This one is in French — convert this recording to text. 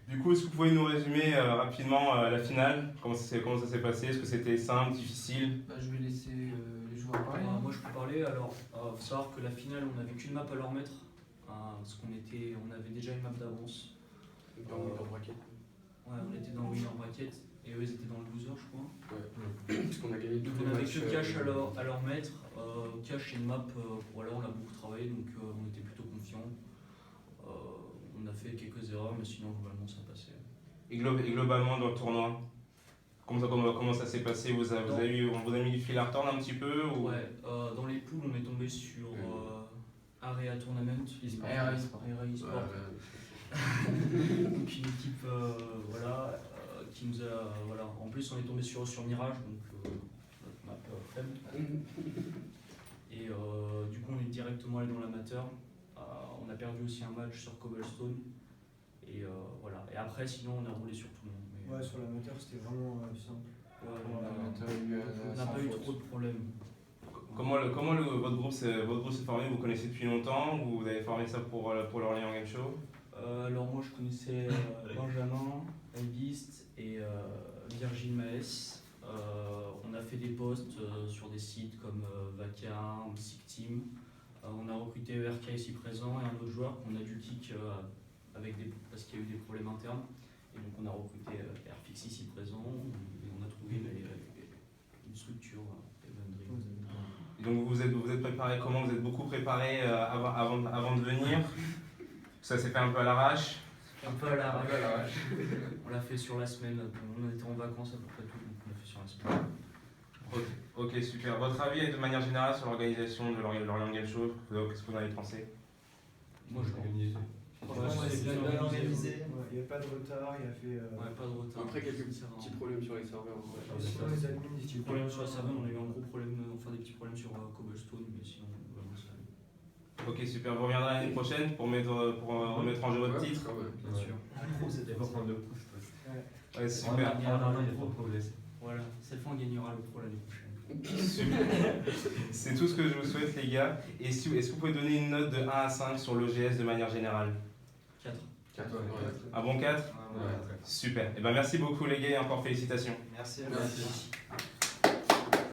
Du coup, est-ce que vous pouvez nous résumer rapidement la finale? Comment ça s'est passé? Est-ce que c'était simple, difficile? Bah, je vais laisser les joueurs parler. Moi je peux parler. Alors, faut savoir que la finale, on n'avait qu'une map à leur mettre. Parce on avait déjà une map d'avance. Dans le bracket. Ouais, on était dans le winner bracket et eux ils étaient dans le loser, je crois. Ouais. Parce qu'on a gagné Donc tous on les avait matchs. que Cash à leur mettre. Cash c'est une map, voilà, on l'a beaucoup travaillé donc on était plutôt confiants. On a fait quelques erreurs mais sinon globalement ça passait. Et globalement dans le tournoi, comment ça s'est passé? On vous a mis du fil à retordre un petit peu ou... Ouais, dans les poules on est tombé sur Area Tournament, Area Esport. Donc une équipe voilà, qui nous a. Voilà. En plus on est tombé sur Mirage, donc notre map faible. Et du coup on est directement allé dans l'amateur. On a perdu aussi un match sur Cobblestone. Et voilà. Et après sinon on a roulé sur tout le monde. Mais, Ouais, sur l'amateur c'était vraiment simple. On n'a pas eu trop de problèmes. Votre groupe s'est formé? Vous connaissez depuis longtemps? Vous avez formé ça pour l'Orléans Game Show? Alors moi je connaissais Benjamin, Elbist et Virgile Maes. On a fait des posts sur des sites comme Vaca, Sick Team. On a recruté ERK ici présent et un autre joueur qu'on a dû kick parce qu'il y a eu des problèmes internes. Et donc on a recruté Airfix ici présent et on a trouvé une structure. Donc vous êtes préparé comment? Vous êtes beaucoup préparé avant de venir? Ça s'est fait un peu à l'arrache? Un peu à l'arrache. On l'a fait sur la semaine. On était en vacances à peu près tout, donc on l'a fait sur la semaine. Ok, super. Votre avis de manière générale sur l'organisation de l'Orléans Game Show? Qu'est-ce que vous en avez pensé? Moi je l'organise. C'est bien organisé, il n'y avait pas de retard, il a fait. Ouais, pas de retard. Après, quelques petits problèmes sur les serveurs. Sinon, les admins, ils Petits problèmes sur la serveur, on a eu un gros problème, des petits problèmes sur Cobblestone, mais sinon, vraiment ça allait. Ok, super. Vous reviendrez l'année prochaine pour remettre en jeu votre titre? Bien sûr. C'était pas prendre le coup, Ouais, super. Voilà, cette fois on gagnera le pro l'année prochaine. Super. C'est tout ce que je vous souhaite, les gars. Et est-ce que vous pouvez donner une note de 1 à 5 sur l'OGS de manière générale? 4. Un bon 4? Super. Et ben merci beaucoup, les gars, et encore félicitations. Merci. Merci.